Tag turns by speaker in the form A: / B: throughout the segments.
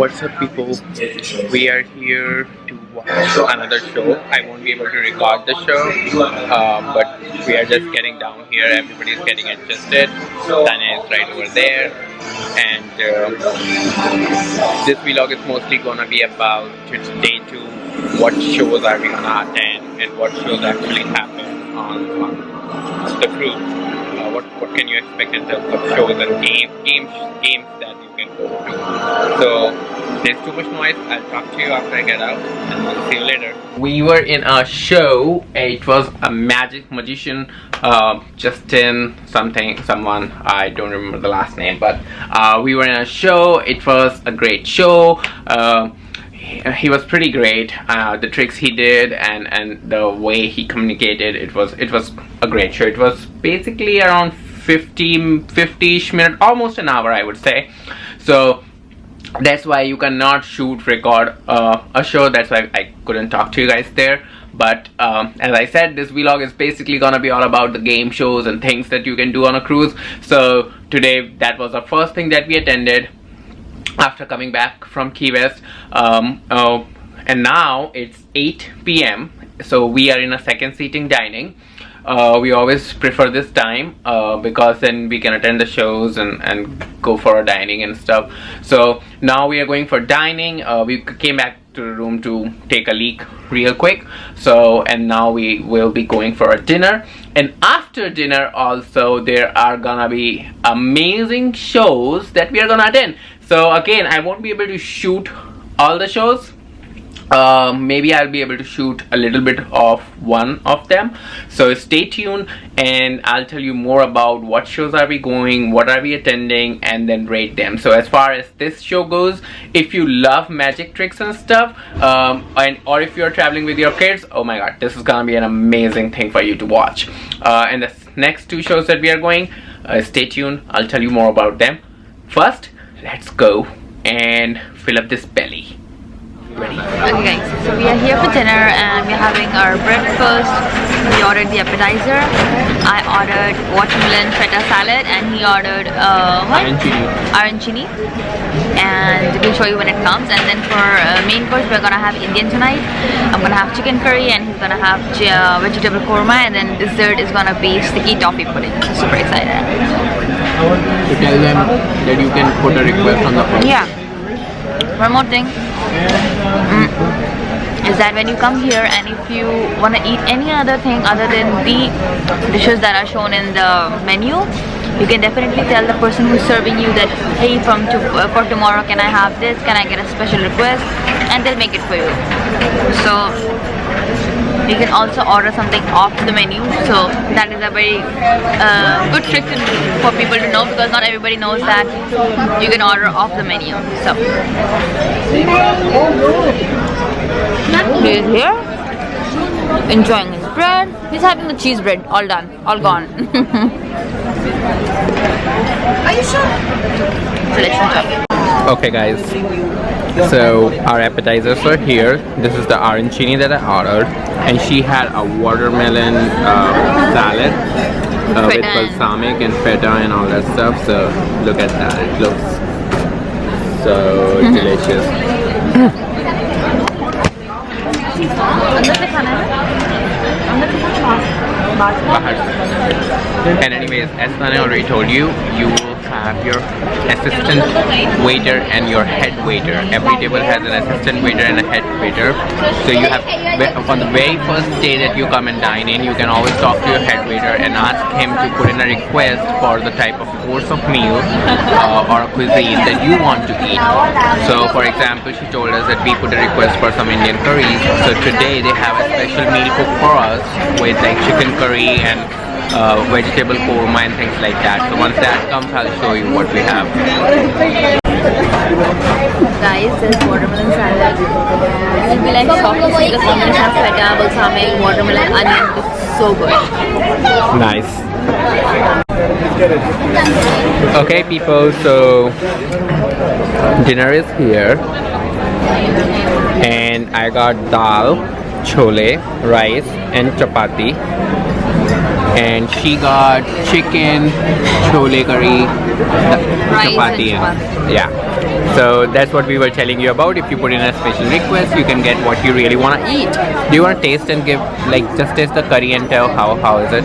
A: What's up, people? We are here to watch another show. I won't be able to record the show, but we are just getting down here. Everybody's getting adjusted. Tanya is right over there, and this vlog is mostly gonna be about day 2. What shows are we gonna attend, and what shows actually happen on the cruise? What can you expect in terms of shows and games that you can go to? So there's too much noise. I'll talk to you after I get out, and we'll see you later. We were in a show. It was a magician, Justin someone. I don't remember the last name, but we were in a show. It was a great show. He was pretty great. The tricks he did and the way he communicated, it was a great show. It was basically around 50-ish minutes, almost an hour, I would say. So that's why you cannot record a show. That's why I couldn't talk to you guys there. But as I said, this vlog is basically gonna be all about the game shows and things that you can do on a cruise. So today, that was the first thing that we attended after coming back from Key West, and now it's 8 p.m. so we are in a second seating dining. We always prefer this time because then we can attend the shows and go for a dining and stuff. So now we are going for dining. We came back to the room to take a leak real quick, so and now we will be going for a dinner. And after dinner also there are gonna be amazing shows that we are gonna attend. So again, I won't be able to shoot all the shows. Maybe I'll be able to shoot a little bit of one of them. So stay tuned, and I'll tell you more about what shows are we going, what are we attending, and then rate them. So as far as this show goes, if you love magic tricks and stuff, or if you're traveling with your kids, oh my god, this is gonna be an amazing thing for you to watch. And the next 2 shows that we are going, stay tuned, I'll tell you more about them. First, let's go and fill up this belly. Ready?
B: Okay guys, so we are here for dinner and we're having our breakfast. We ordered the appetizer. I ordered watermelon feta salad and he ordered arancini. And we'll show you when it comes. And then for main course, we're gonna have Indian tonight. I'm gonna have chicken curry and he's gonna have vegetable korma, and then dessert is gonna be sticky toffee pudding. So super excited.
A: To tell them that you can put a request on the phone.
B: Yeah. One more thing is that when you come here and if you want to eat any other thing other than the dishes that are shown in the menu, you can definitely tell the person who's serving you that, hey, for tomorrow, can I have this, can I get a special request, and they'll make it for you. So you can also order something off the menu. So that is a very good trick for people to know, because not everybody knows that you can order off the menu. So he is here enjoying his bread. He's having the cheese bread, all done, all gone. Are you sure? So let's enjoy.
A: Okay guys, so our appetizers are here. This is the arancini that I ordered, and she had a watermelon salad with balsamic and feta and all that stuff. So look at that, it looks so delicious. And anyways, as Tanya already told you, you will have your assistant waiter and your head waiter. Every table has an assistant waiter and a head waiter. So you have, on the very first day that you come and dine in, you can always talk to your head waiter and ask him to put in a request for the type of course of meal or a cuisine that you want to eat. So for example, she told us that we put a request for some Indian curries. So today they have a special meal cooked for us with like chicken curry and vegetable korma and things like that. So once that comes, I'll show you what we have.
B: Guys, this watermelon salad. This will be like shocked to see the combination of feta, balsamic, watermelon, onion. It's so good.
A: Nice. Okay people, so dinner is here and I got dal, chole, rice and chapati, and she got chicken, chole curry,
B: rice
A: chapati,
B: and
A: yeah. So that's what we were telling you about. If you put in a special request, you can get what you really want to eat. Do you want to taste and give, like, just taste the curry and tell how is it?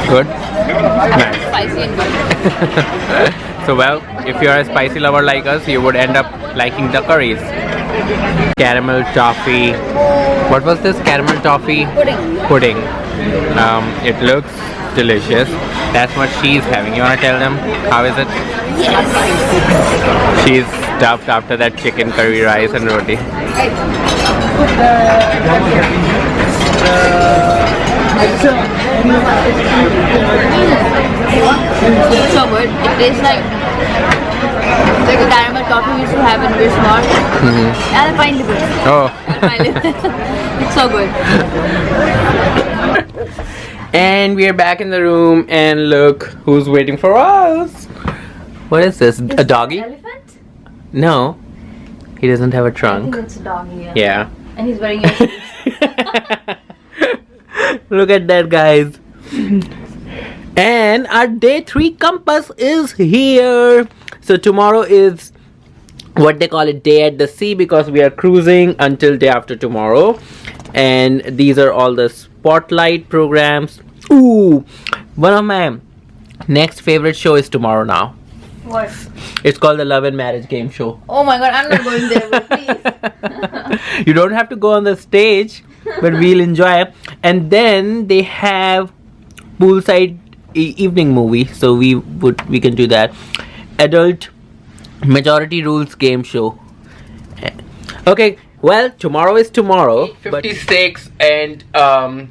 A: Good? Nice.
B: Spicy and good.
A: So well, if you're a spicy lover like us, you would end up liking the curries. Caramel toffee. What was this? Caramel toffee? Pudding. It looks delicious. That's what she's having. You want to tell them how is it?
B: Yes.
A: She's stuffed after that chicken curry rice and roti.
B: So good. It tastes like the caramel toffee we used to have when we were small. And pineapple.
A: Oh.
B: It's so good.
A: And we are back in the room, and look who's waiting for us. What is this? A doggy?
B: Elephant?
A: No. He doesn't have a
B: I
A: trunk.
B: think it's a doggy.
A: Yeah.
B: And he's wearing your shoes.
A: Look at that, guys. And our day 3 compass is here. So tomorrow is what they call it, day at the sea, because we are cruising until day after tomorrow. And these are all the spotlight programs. Ooh, one of my next favorite show is tomorrow now.
B: What?
A: It's called the Love and Marriage Game Show.
B: Oh my god, I'm not going there, but please.
A: You don't have to go on the stage, but we'll enjoy it. And then they have poolside evening movie, so we can do that. Adult majority rules game show. Okay, well, tomorrow is tomorrow. 56, and our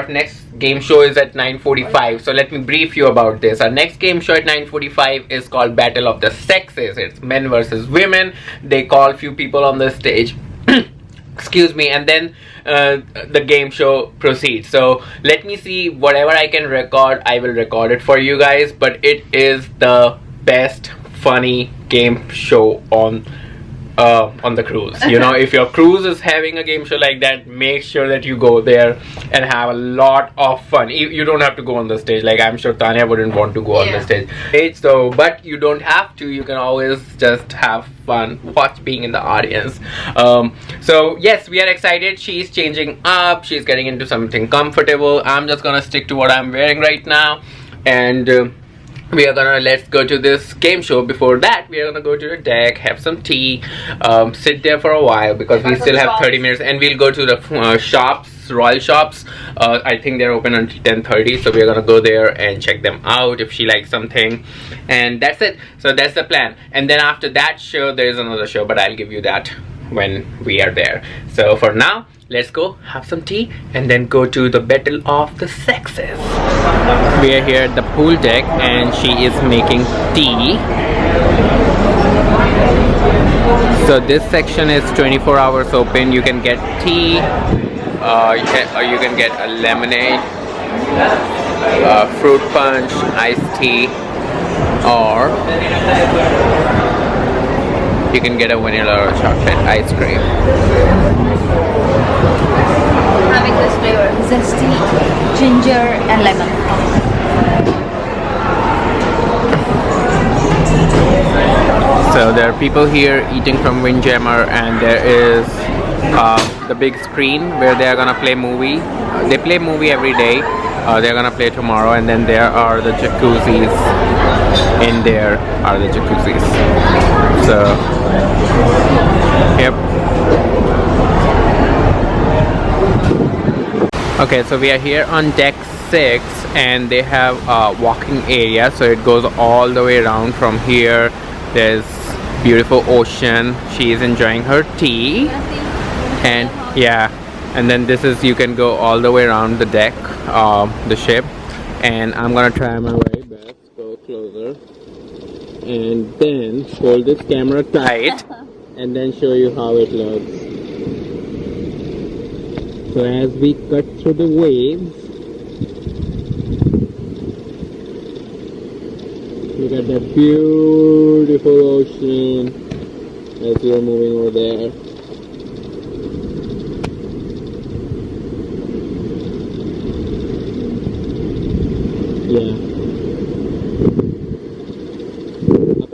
A: next game show is at 9:45. So let me brief you about this. Our next game show at 9:45 is called Battle of the Sexes. It's men versus women. They call few people on the stage. Excuse me, and then the game show proceeds. So let me see, whatever I can record, I will record it for you guys. But it is the best funny game show on the cruise. You know, if your cruise is having a game show like that, make sure that you go there and have a lot of fun. You don't have to go on the stage. Like, I'm sure Tanya wouldn't want to go on the stage. So, but you don't have to. You can always just have fun, watch being in the audience. So yes, we are excited. She's changing up. She's getting into something comfortable. I'm just gonna stick to what I'm wearing right now, and we are gonna, let's go to this game show. Before that, we are gonna go to the deck, have some tea, sit there for a while because we still have 30 minutes, and we'll go to the shops, Royal shops. I think they're open until 10:30, so we're gonna go there and check them out if she likes something, and that's it. So that's the plan. And then after that show, there is another show, but I'll give you that when we are there. So for now, let's go have some tea and then go to the Battle of the Sexes. We are here at the pool deck, and she is making tea. So this section is 24 hours open. You can get tea, you can get a lemonade, fruit punch, iced tea, or you can get a vanilla or chocolate ice cream.
B: Having this flavor, zesty, ginger and lemon.
A: So there are people here eating from Windjammer, and there is the big screen where they are gonna play movie. They play movie every day. They're gonna play tomorrow, and then there are the jacuzzis. In there are the jacuzzis. So, yep. Okay, so we are here on deck 6, and they have a walking area, so it goes all the way around from here. There's beautiful ocean. She is enjoying her tea, and yeah, and then this is, you can go all the way around the deck, the ship, and I'm gonna try my very best. Go closer, and then hold this camera tight, and then show you how it looks. So as we cut through the waves, look at that beautiful ocean as we are moving over there.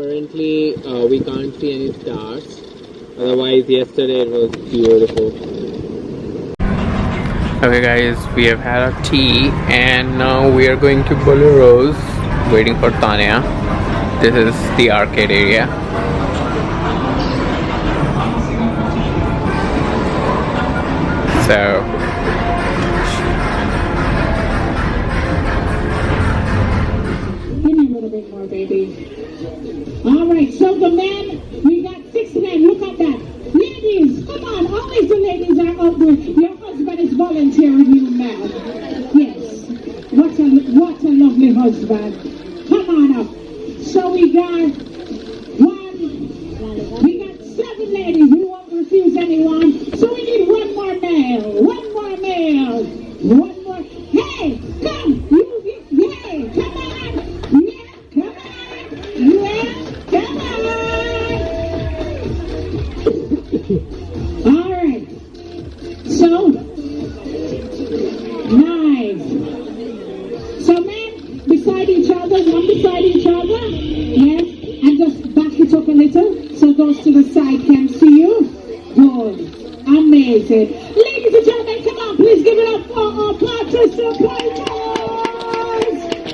A: currently we can't see any stars. Otherwise, yesterday it was beautiful. Okay guys, we have had our tea and now we are going to Bolero's, waiting for Tanya. This is the arcade area. So
C: give me a little bit more, baby. Alright, so the men, we got 6 men, look at that. Ladies, come on, always the ladies are up there. Your husband is volunteering you now. Yes. What a lovely husband. Come on up. So we got 7 ladies. We won't refuse anyone. So we need 1 more male. 1 more male. 1 more. Hey, come. Yeah, come on. Yeah, come on. Yeah, come on. All right. So, nice. So men, beside each other, one beside each other. Yes, and just back it up a little so those to the side can see you. Good. Amazing. Ladies and gentlemen, come on, please give it up for our participants.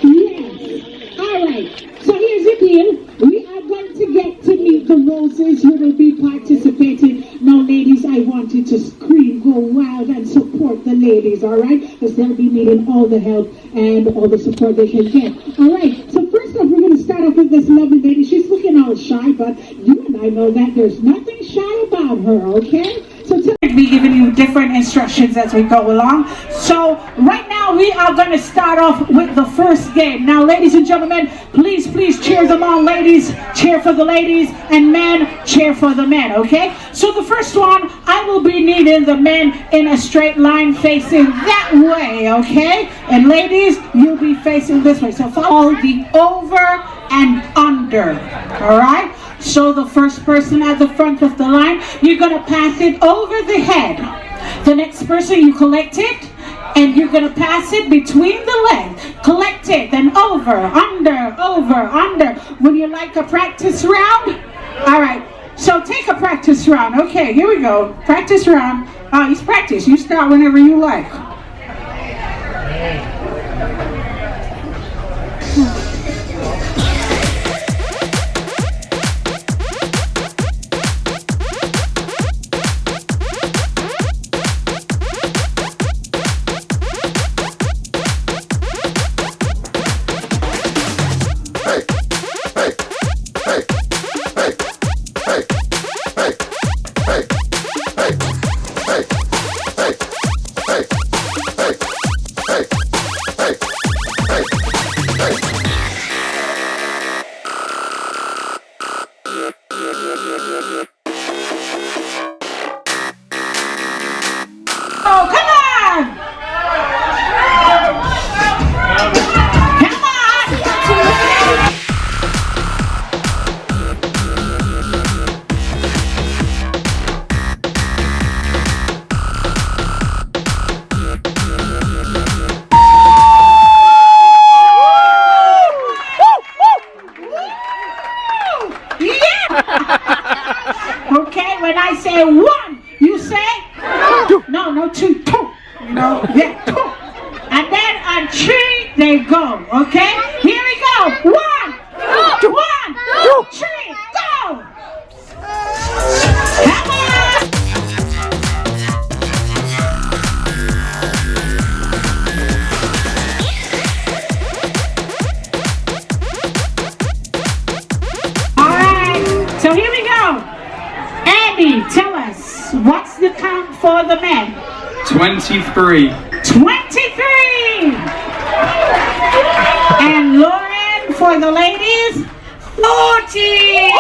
C: Yes. All right. So here's the deal. We are going to get to meet the roses who will be participating. Now, ladies, I want you to scream, go wild, and support the ladies, all right? Because they'll be needing all the help and all the support they can get. All right. So first off, we're going to start off with this lovely lady. She's looking all shy, but you and I know that there's nothing shy about her, okay? So I'll be giving you different instructions as we go along. So right now we are going to start off with the first game. Now, ladies and gentlemen, please cheer them on. Ladies, cheer for the ladies, and men, cheer for the men, okay? So the first one, I will be needing the men in a straight line facing that way, okay? And ladies, you'll be facing this way. So follow the over and under, all right? So the first person at the front of the line, you're going to pass it over the head. The next person, you collect it, and you're going to pass it between the legs. Collect it, then over, under, over, under. Would you like a practice round? All right, so take a practice round. Okay, here we go. Practice round. Oh, it's practice. You start whenever you like. Okay, when I say 1, you say? No, 2, 2. You know, yeah, 2. And then on 3, they go. Okay, here we go. 1, 2, 3, go. Come on. So here we go. Andy, tell us, what's the count for the men?
D: 23.
C: 23! And Lauren, for the ladies, 40!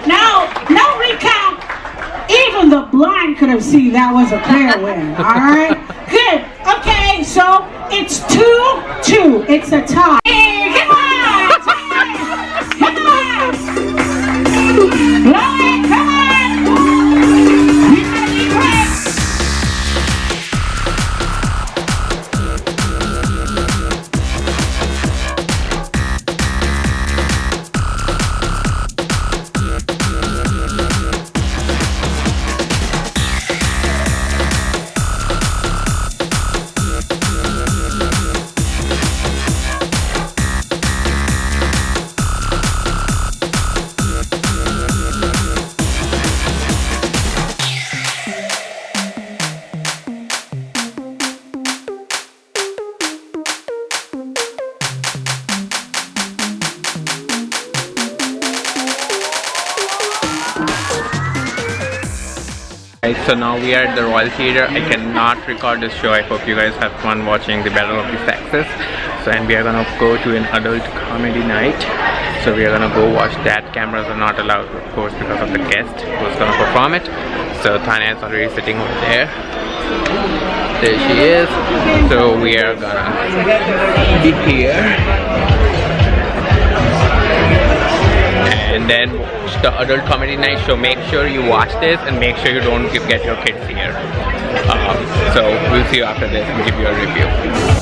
C: Now, no recount. Even the blind could have seen that was a clear win. Alright? Good. Okay, so it's 2-2. It's a tie. Hey, come on! Come on! Lauren, come on! You gotta be quick!
A: Alright, so now we are at the Royal Theatre. I cannot record this show. I hope you guys have fun watching the Battle of the Sexes. So, and we are gonna go to an adult comedy night. So we are gonna go watch that. Cameras are not allowed, of course, because of the guest who's gonna perform it. So Tanya is already sitting over there. There she is. So we are gonna be here. And then watch the adult comedy night show. Make sure you watch this and make sure you don't get your kids here. So we'll see you after this and give you a review.